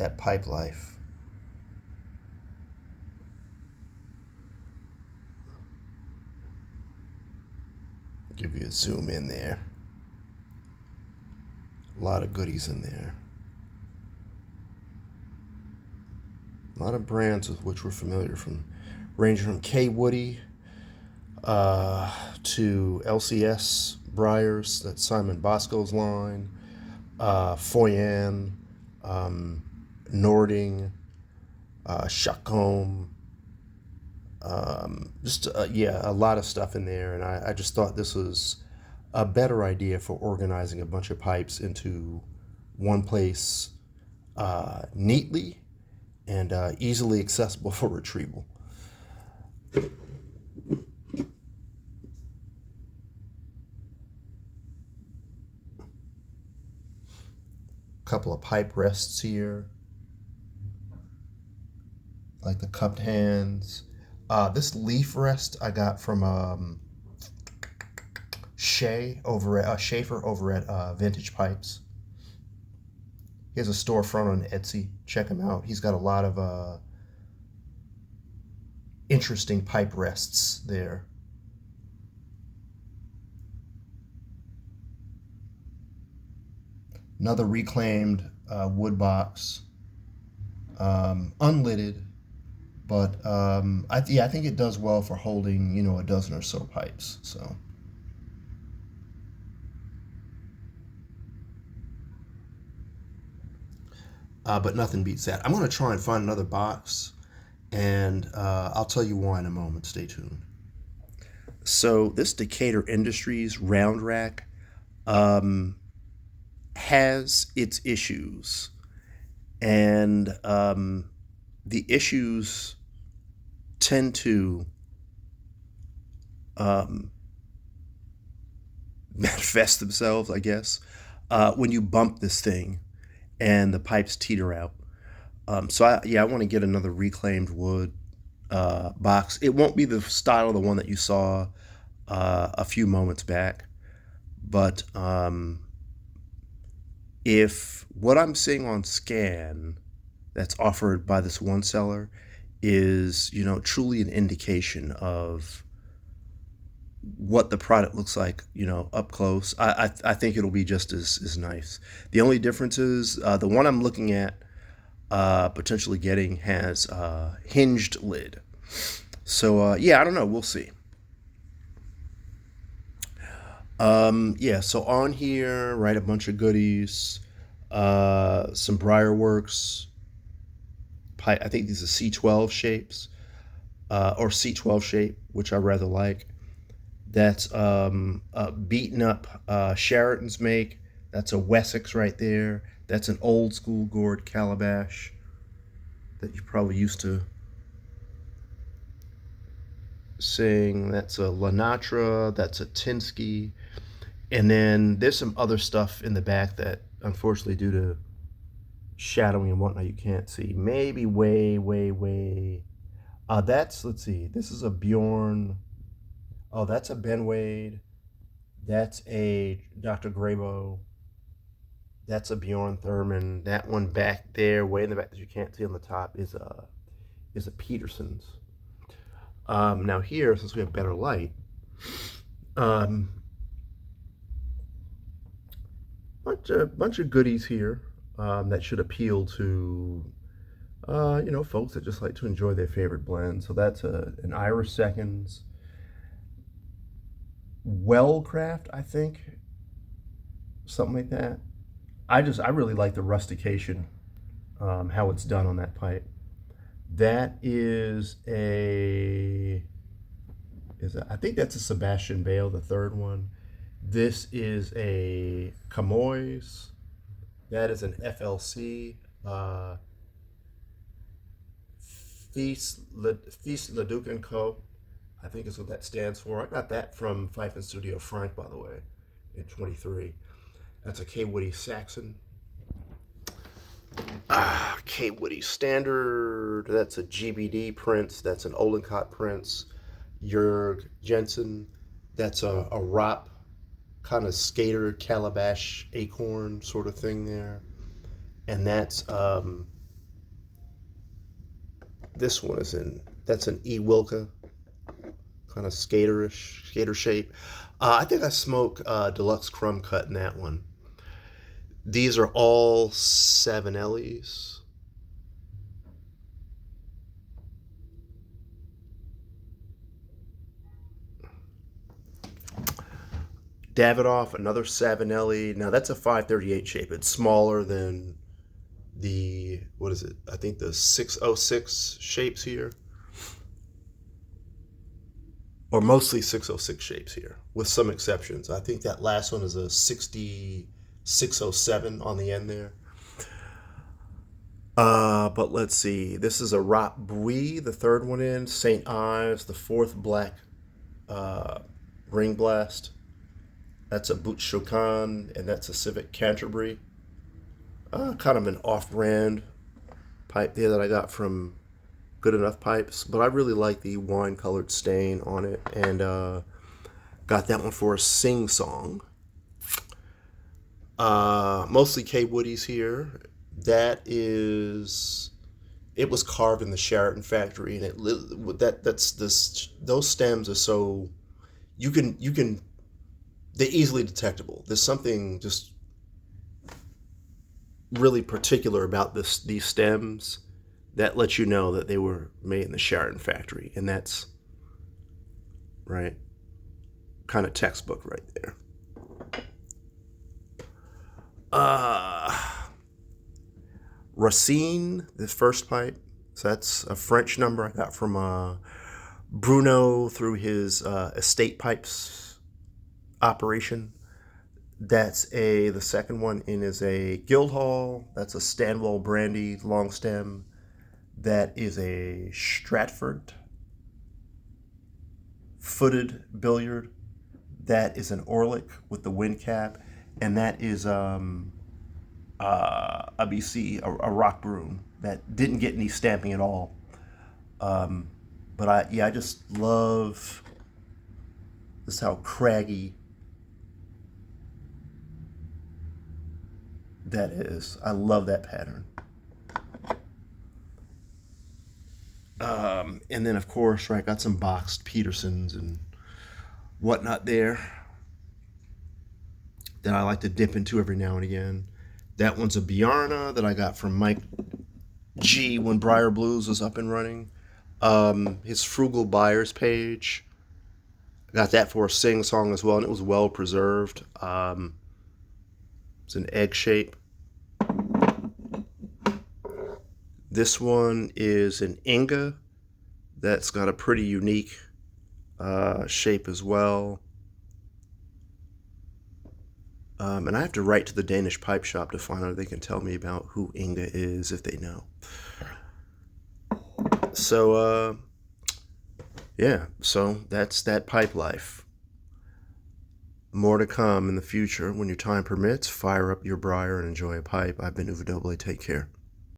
that pipe life. Give you a zoom in there. A lot of goodies in there. A lot of brands with which we're familiar, from ranging from K. Woody to LCS Briars, that's Simon Bosco's line, Foyan, Nording, Chacombe, just yeah, a lot of stuff in there, and I just thought this was a better idea for organizing a bunch of pipes into one place neatly and easily accessible for retrieval. Couple of pipe rests here, like the cupped hands. This leaf rest I got from Schaefer over at Vintage Pipes. He has a storefront on Etsy. Check him out. He's got a lot of interesting pipe rests there. Another reclaimed wood box, unlidded, but I think it does well for holding, a dozen or so pipes. So. But nothing beats that. I'm going to try and find another box, and I'll tell you why in a moment. Stay tuned. So this Decatur Industries round rack has its issues, and the issues tend to manifest themselves, I guess, when you bump this thing and the pipes teeter out. So I want to get another reclaimed wood box. It won't be the style of the one that you saw a few moments back, but if what I'm seeing on scan that's offered by this one seller is, truly an indication of what the product looks like, up close, I think it'll be just as nice. The only difference is the one I'm looking at potentially getting has a hinged lid. So yeah, I don't know. We'll see. Yeah, so on here, right, a bunch of goodies, some Briarworks pipe. I think these are C12 shapes, or C12 shape, which I rather like. That's beaten up Sheraton's make. That's a Wessex right there. That's an old school gourd calabash that you're probably used to seeing. That's a Lanatra. That's a Tinsky. And then there's some other stuff in the back that, unfortunately, due to shadowing and whatnot, you can't see. Maybe way. Let's see. This is a Bjorn. Oh, that's a Ben Wade. That's a Dr. Grabo. That's a Bjorn Thurman. That one back there, way in the back that you can't see on the top, is a Peterson's. Now here, since we have better light, bunch of goodies here that should appeal to folks that just like to enjoy their favorite blend. So that's an Irish Seconds. Wellcraft, I think, something like that. I really like the rustication, how it's done on that pipe. That I think that's a Sebastian Bale, the third one. This is a Camoys. That is an FLC. Fils Leduc and Co. I think is what that stands for. I got that from Fife and Studio Frank, by the way, in 23. That's a K. Woody Saxon. K. Woody Standard. That's a GBD Prince. That's an Olencott Prince. Jurg Jensen. That's a Rop kind of skater calabash acorn sort of thing there. And that's This one is that's an E. Wilka, kind of skater shape. I think I smoke Deluxe Crumb Cut in that one. These are all 7Ls. Davidoff, another 7LE. Now that's a 538 shape. It's smaller than the, what is it? I think the 606 shapes here. Or mostly 606 shapes here, with some exceptions. I think that last one is a 607 on the end there. But let's see. This is a Rot Bui, the third one in. St. Ives, the fourth black ring blast. That's a Boot Shokan, and that's a Civic Canterbury. Kind of an off-brand pipe there that I got from Good Enough Pipes, but I really like the wine-colored stain on it, and got that one for a sing-song. Mostly K. Woodies here. It was carved in the Sheraton factory, and those stems are so they're easily detectable. There's something just really particular about these stems that lets you know that they were made in the Sheraton factory, and that's right, kind of textbook right there. Racine, this first pipe. So that's a French number I got from Bruno through his estate pipes operation. The second one in is a Guildhall. That's a Stanwell Brandy long stem. That is a Stratford footed billiard. That is an Orlick with the wind cap. And that is a BC, a rock broom that didn't get any stamping at all. But I just love this, how craggy that is. I love that pattern. And then, of course, right, got some boxed Petersons and whatnot there that I like to dip into every now and again. That one's a Bjarna that I got from Mike G when Briar Blues was up and running. His Frugal Buyers page. I got that for a sing-song as well, and it was well preserved. It's an egg shape. This one is an Inga that's got a pretty unique shape as well. And I have to write to the Danish pipe shop to find out if they can tell me about who Inga is, if they know. So, yeah, so that's that pipe life. More to come in the future. When your time permits, fire up your briar and enjoy a pipe. I've been Uwe Doble. Take care.